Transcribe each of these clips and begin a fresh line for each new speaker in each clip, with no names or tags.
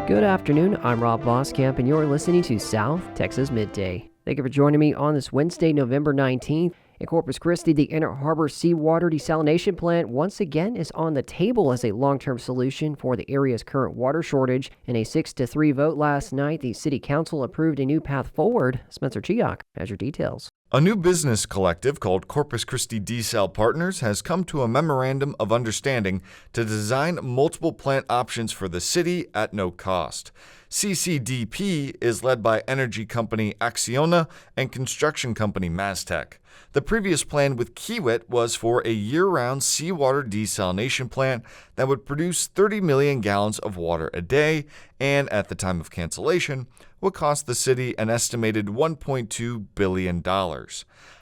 Good afternoon, I'm Rob Boskamp, and you're listening to South Texas Midday. Thank you for joining me on this Wednesday, November 19th. In Corpus Christi, the Inner Harbor Seawater Desalination Plant once again is on the table as a long-term solution for the area's current water shortage. In a 6-3 vote last night, the City Council approved a new path forward. Spencer Chiok has your details.
A new business collective called Corpus Christi Desal Partners has come to a memorandum of understanding to design multiple plant options for the city at no cost. CCDP is led by energy company Acciona and construction company Mastech. The previous plan with Kiewit was for a year-round seawater desalination plant that would produce 30 million gallons of water a day and, at the time of cancellation, would cost the city an estimated $1.2 billion.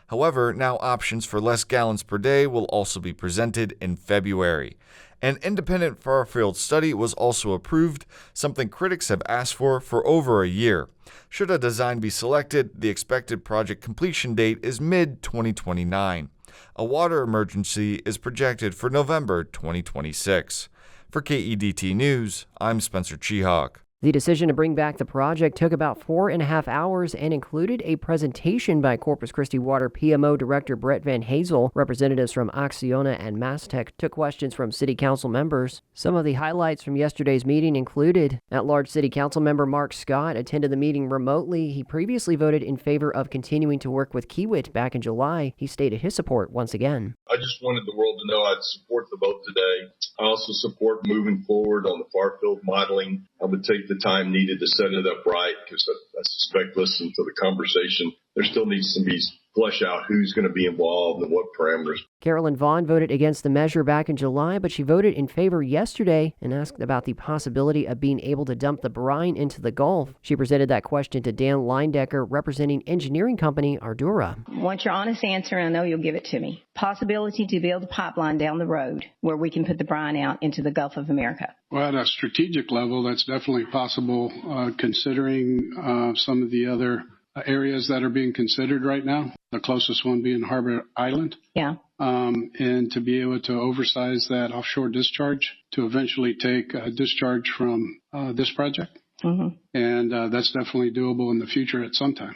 However, now options for less gallons per day will also be presented in February. An independent far-field study was also approved, something critics have asked for over a year. Should a design be selected, the expected project completion date is mid-2029. A water emergency is projected for November 2026. For KEDT News, I'm Spencer Chiok.
The decision to bring back the project took about 4.5 hours and included a presentation by Corpus Christi Water PMO Director Brett Van Hazel. Representatives from Acciona and Mastech took questions from City Council members. Some of the highlights from yesterday's meeting included at-large City Council member Mark Scott attended the meeting remotely. He previously voted in favor of continuing to work with Kiewit back in July. He stated his support once again.
I just wanted the world to know I'd support the vote today. I also support moving forward on the far field modeling. I would take the time needed to set it up right because I suspect, listening to the conversation, there still needs to be flesh out who's going to be involved and what parameters.
Carolyn Vaughn voted against the measure back in July, but she voted in favor yesterday and asked about the possibility of being able to dump the brine into the Gulf. She presented that question to Dan Leindecker, representing engineering company Ardura.
I want your honest answer, and I know you'll give it to me. Possibility to build a pipeline down the road where we can put the brine out into the Gulf of America.
Well, at a strategic level, that's definitely possible, considering some of the other areas that are being considered right now, the closest one being Harbor Island.
Yeah.
And to be able to oversize that offshore discharge to eventually take a discharge from this project. Mm-hmm. And that's definitely doable in the future at some time.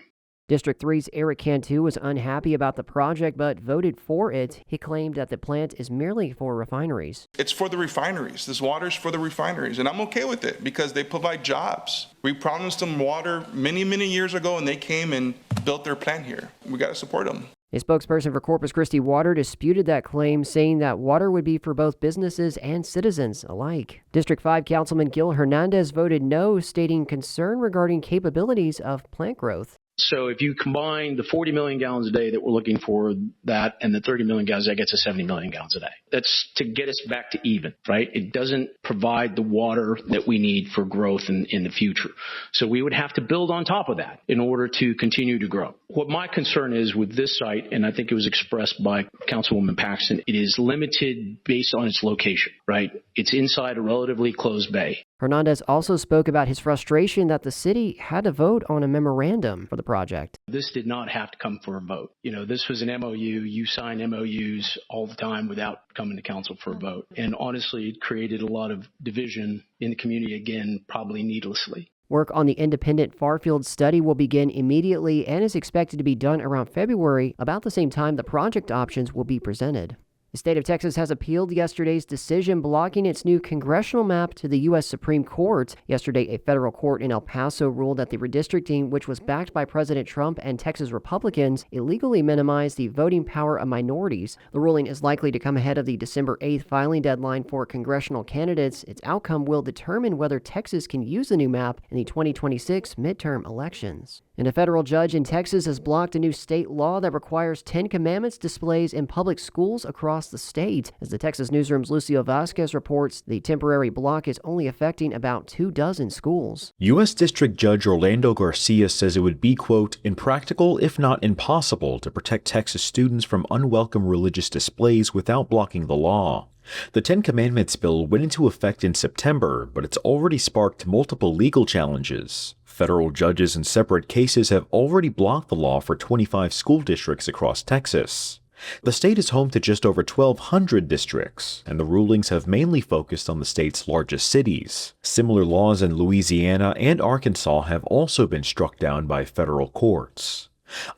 District 3's Eric Cantu was unhappy about the project but voted for it. He claimed that the plant is merely for refineries.
It's for the refineries. This water's for the refineries, and I'm okay with it because they provide jobs. We promised them water many, many years ago, and they came and built their plant here. We got to support them.
A spokesperson for Corpus Christi Water disputed that claim, saying that water would be for both businesses and citizens alike. District 5 Councilman Gil Hernandez voted no, stating concern regarding capabilities of plant growth.
So if you combine the 40 million gallons a day that we're looking for that and the 30 million gallons, that gets us 70 million gallons a day. That's to get us back to even, right? It doesn't provide the water that we need for growth in the future. So we would have to build on top of that in order to continue to grow. What my concern is with this site, and I think it was expressed by Councilwoman Paxton, it is limited based on its location, right? It's inside a relatively closed bay.
Hernandez also spoke about his frustration that the city had to vote on a memorandum for the project.
This did not have to come for a vote. This was an MOU. You sign MOUs all the time without coming to council for a vote. And honestly, it created a lot of division in the community, again, probably needlessly.
Work on the independent far-field study will begin immediately and is expected to be done around February, about the same time the project options will be presented. The state of Texas has appealed yesterday's decision blocking its new congressional map to the U.S. Supreme Court. Yesterday, a federal court in El Paso ruled that the redistricting, which was backed by President Trump and Texas Republicans, illegally minimized the voting power of minorities. The ruling is likely to come ahead of the December 8th filing deadline for congressional candidates. Its outcome will determine whether Texas can use the new map in the 2026 midterm elections. And a federal judge in Texas has blocked a new state law that requires 10 Commandments displays in public schools across the state. As the Texas Newsroom's Lucio Vasquez reports, the temporary block is only affecting about 24 schools.
U.S. District Judge Orlando Garcia says it would be, quote, impractical if not impossible to protect Texas students from unwelcome religious displays without blocking the law. The 10 Commandments bill went into effect in September, but it's already sparked multiple legal challenges. Federal judges in separate cases have already blocked the law for 25 school districts across Texas. The state is home to just over 1,200 districts, and the rulings have mainly focused on the state's largest cities. Similar laws in Louisiana and Arkansas have also been struck down by federal courts.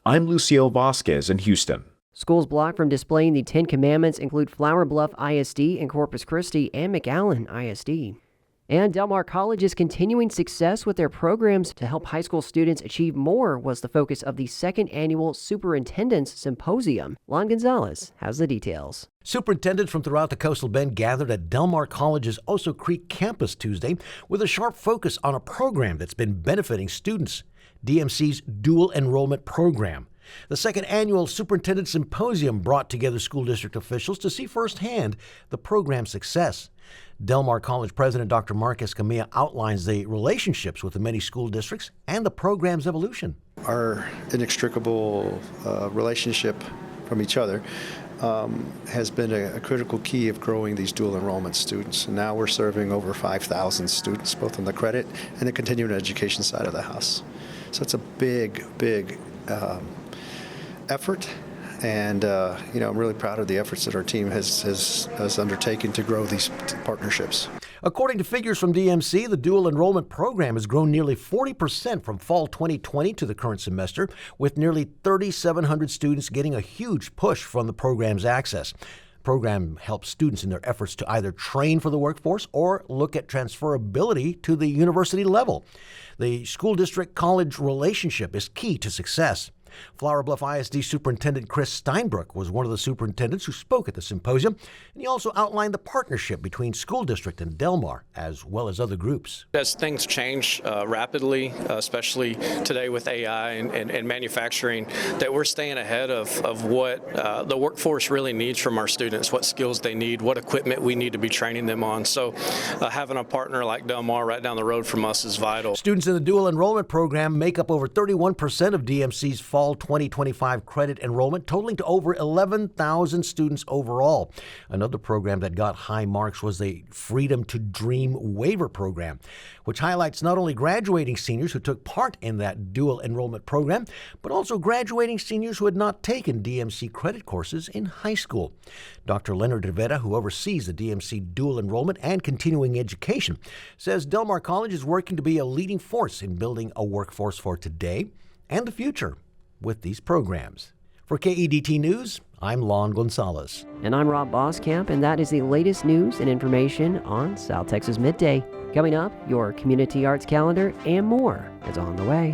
I'm Lucio Vasquez in Houston.
Schools blocked from displaying the 10 Commandments include Flower Bluff ISD in Corpus Christi and McAllen ISD. And Del Mar College is continuing success with their programs to help high school students achieve more was the focus of the second annual Superintendents Symposium. Lon Gonzalez has the details.
Superintendents from throughout the Coastal Bend gathered at Del Mar College's Oso Creek campus Tuesday with a sharp focus on a program that's been benefiting students, DMC's dual enrollment program. The second annual Superintendent Symposium brought together school district officials to see firsthand the program's success. Del Mar College President Dr. Mark Escamilla outlines the relationships with the many school districts and the program's evolution.
Our inextricable relationship from each other has been a critical key of growing these dual enrollment students. And now we're serving over 5,000 students, both on the credit and the continuing education side of the house. So it's a big effort. And, I'm really proud of the efforts that our team has undertaken to grow these partnerships.
According to figures from DMC, the dual enrollment program has grown nearly 40% from fall 2020 to the current semester, with nearly 3,700 students getting a huge push from the program's access. The program helps students in their efforts to either train for the workforce or look at transferability to the university level. The school district college relationship is key to success. Flower Bluff ISD Superintendent Chris Steinbrook was one of the superintendents who spoke at the symposium, and he also outlined the partnership between school district and Del Mar, as well as other groups.
As things change rapidly, especially today with AI and manufacturing, that we're staying ahead of what the workforce really needs from our students, what skills they need, what equipment we need to be training them on. So having a partner like Del Mar right down the road from us is vital.
Students in the dual enrollment program make up over 31% of DMC's fall 2025 credit enrollment, totaling to over 11,000 students overall. Another program that got high marks was the Freedom to Dream Waiver Program, which highlights not only graduating seniors who took part in that dual enrollment program, but also graduating seniors who had not taken DMC credit courses in high school. Dr. Leonard Rivera, who oversees the DMC dual enrollment and continuing education, says Del Mar College is working to be a leading force in building a workforce for today and the future with these programs. For KEDT News, I'm Lon Gonzalez.
And I'm Rob Boskamp, and that is the latest news and information on South Texas Midday. Coming up, your community arts calendar and more is on the way.